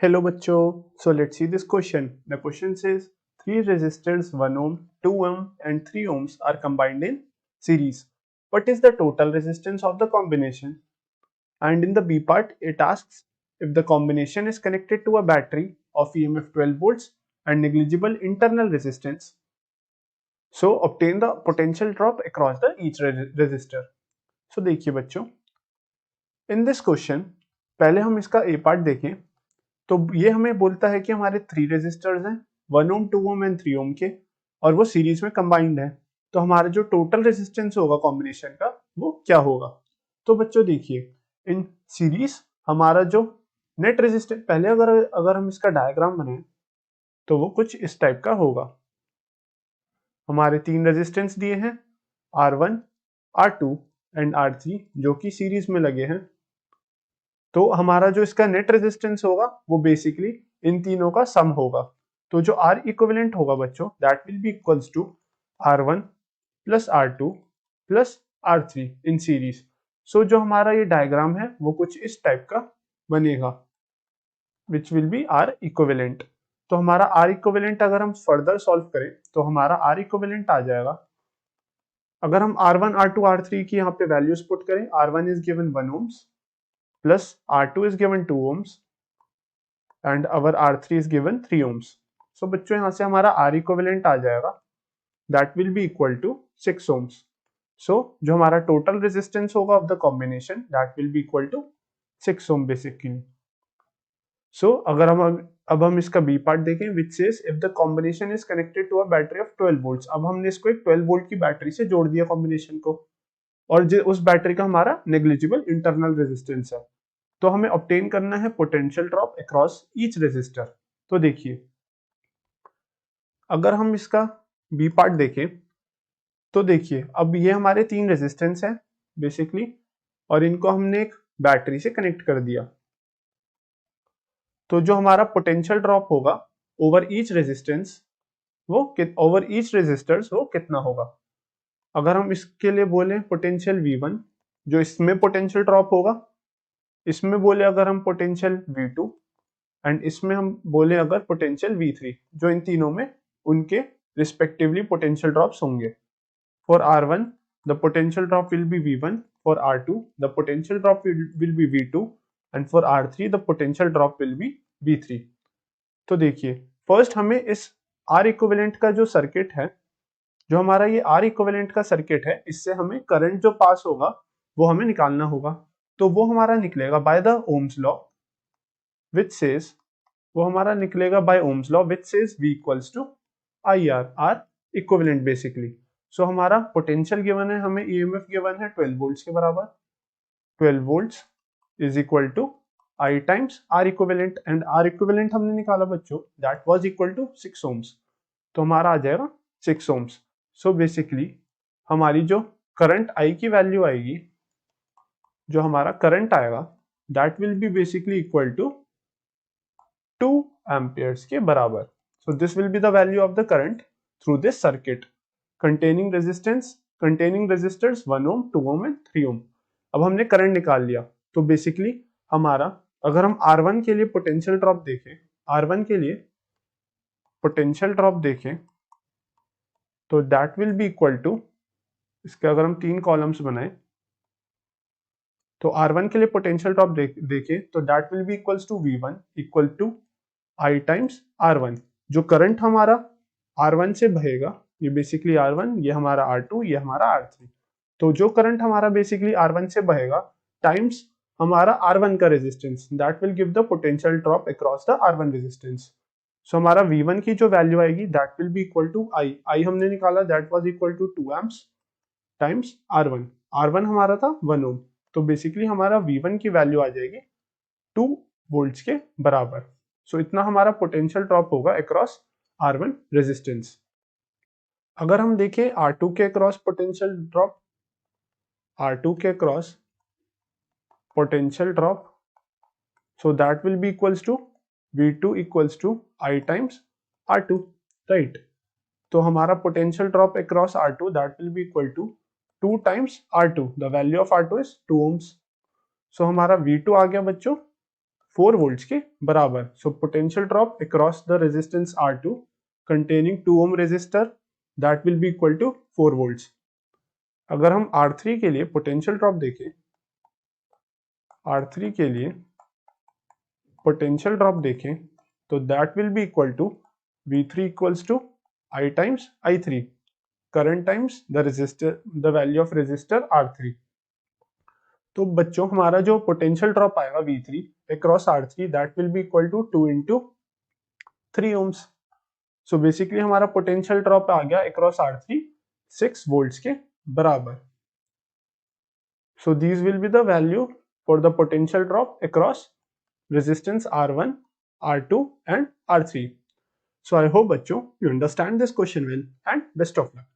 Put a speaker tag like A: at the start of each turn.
A: Hello bachcho. So let's see this question. The question says three resistors 1 ohm, 2 ohm and 3 ohms are combined in series. What is the total resistance of the combination? And in the B part it asks if the combination is connected to a battery of EMF 12 volts and negligible internal resistance. So obtain the potential drop across the each resistor. So देखिए बच्चों, in this question पहले हम इसका A part देखें तो ये हमें बोलता है कि हमारे 3 रेजिस्टर्स हैं 1 ओम 2 ओम एंड 3 ओम के और वो सीरीज में कंबाइंड है। तो हमारा जो टोटल रेजिस्टेंस होगा कॉम्बिनेशन का वो क्या होगा। तो बच्चों देखिए इन सीरीज हमारा जो नेट रेजिस्टेंस पहले अगर हम इसका डायग्राम बनाएं तो वो कुछ इस टाइप का होगा। हमारे 3 रेजिस्टेंस दिए हैं R1, R2 एंड R3 जो कि सीरीज में लगे हैं। तो हमारा जो इसका नेट रेजिस्टेंस होगा वो बेसिकली इन तीनों का सम होगा। तो जो R इक्विवेलेंट होगा बच्चों that will be equals to R1 plus R2 plus R3 in series. So जो हमारा ये डायग्राम है वो कुछ इस टाइप का बनेगा which will be R equivalent. तो हमारा R इक्विवेलेंट अगर हम फर्दर सॉल्व करें तो हमारा R इक्विवेलेंट आ जाएगा। अगर हम R1, R2, R3 की यहाँ पे वैल्यूज पुट करें R1 is given 1 ohms plus R2 is given 2 ohms and our R3 is given 3 ohms. So बच्चों यहाँ से हमारा R equivalent आ जाएगा that will be equal to 6 ohms. So जो हमारा total resistance होगा of the combination that will be equal to 6 ohm basically. So अगर हम इसका B part देखें which says if the combination is connected to a battery of 12 volts. अब हमने इसको एक 12 volt की बैटरी से जोड़ दिया कॉम्बिनेशन को और उस बैटरी का हमारा नेग्लिजिबल इंटरनल रेजिस्टेंस है। तो हमें ऑब्टेन करना है potential drop across each resistor. तो देखिए अगर हम इसका बी पार्ट देखें तो देखिए अब ये हमारे 3 रेजिस्टेंस है बेसिकली और इनको हमने एक बैटरी से कनेक्ट कर दिया। तो जो हमारा पोटेंशियल ड्रॉप होगा ओवर ईच रेजिस्टेंस वो ओवर ईच रेजिस्टर्स वो कितना होगा। अगर हम इसके लिए बोले पोटेंशियल V1 जो इसमें पोटेंशियल ड्रॉप होगा, इसमें बोले अगर हम पोटेंशियल V2 एंड इसमें हम बोले अगर पोटेंशियल V3 जो इन तीनों में उनके रिस्पेक्टिवली पोटेंशियल ड्रॉप्स होंगे। For R1 the potential drop will be V1, for R2 the potential drop will be V2 and for R3 the potential drop will be V3। तो देखिए फर्स्ट हमें इस R equivalent का जो circuit है, जो हमारा ये R इक्विवेलेंट का सर्किट है, इससे हमें करंट जो पास होगा वो हमें निकालना होगा। तो वो हमारा निकलेगा by the ohm's law which says वो हमारा निकलेगा by ohm's law which says V equals to IR, R equivalent basically. So हमारा पोटेंशियल गिवन है, हमें EMF गिवन है 12 वोल्ट्स के बराबर। 12 volts is equal to I times R equivalent and R equivalent हमने निकाला बच्चों that was equal to 6 ohms। तो हमारा आ जाएगा 6 ohms। सो बेसिकली हमारी जो करंट I की वैल्यू आएगी, जो हमारा करंट आएगा that will be basically equal to 2 amperes के बराबर। So this will be the value of the current through this circuit containing resistors 1 ohm, 2 ohm and 3 ohm। अब हमने करंट निकाल लिया तो बेसिकली हमारा अगर हम R1 के लिए पोटेंशियल ड्रॉप देखें, R1 के लिए पोटेंशियल ड्रॉप देखें तो that will be equal to, इसके अगर हम 3 कॉलम्स बनाएं तो R1 के लिए पोटेंशियल ड्रॉप देखें तो that will be equals to V1 equal to I times R1। जो करंट हमारा R1 से बहेगा ये बेसिकली R1, ये हमारा R2, ये हमारा R3। तो जो करंट हमारा बेसिकली R1 से बहेगा टाइम्स हमारा R1 का resistance that will give the potential drop across the R1 resistance. So हमारा V1 की जो वैल्यू आएगी that will be equal to I हमने निकाला that was equal to 2 amps times R1 हमारा था 1 ohm। तो बेसिकली हमारा V1 की वैल्यू आ जाएगी 2 वोल्ट्स के बराबर। सो इतना हमारा पोटेंशियल ड्रॉप होगा अक्रॉस R1 रेजिस्टेंस। अगर हम देखें R2 के अक्रॉस पोटेंशियल ड्रॉप, R2 के across potential drop, so that will be equals to V2 equals to I times R2, right. तो हमारा potential drop across R2 that will be equal to 2 times R2, the value of R2 is 2 ohms। So हमारा V2 आ गया बच्चों 4 volts के बराबर। So potential drop across the resistance R2 containing 2 ohm resistor that will be equal to 4 volts। अगर हम R3 के लिए पोटेंशियल ड्रॉप देखें, R3 के लिए पोटेंशियल ड्रॉप देखें तो that will be equal to V3 equals to I times I3, current times the resistor, the value of resistor R3। तो बच्चों हमारा जो पोटेंशियल ड्रॉप आएगा V3 across R3 that will be equal to 2 into 3 ohms। So basically हमारा potential drop आ गया across R3 6 volts के बराबर। So these will be the value for the potential drop across resistance R1, R2 and R3। So I hope बच्चों you understand this question well and best of luck।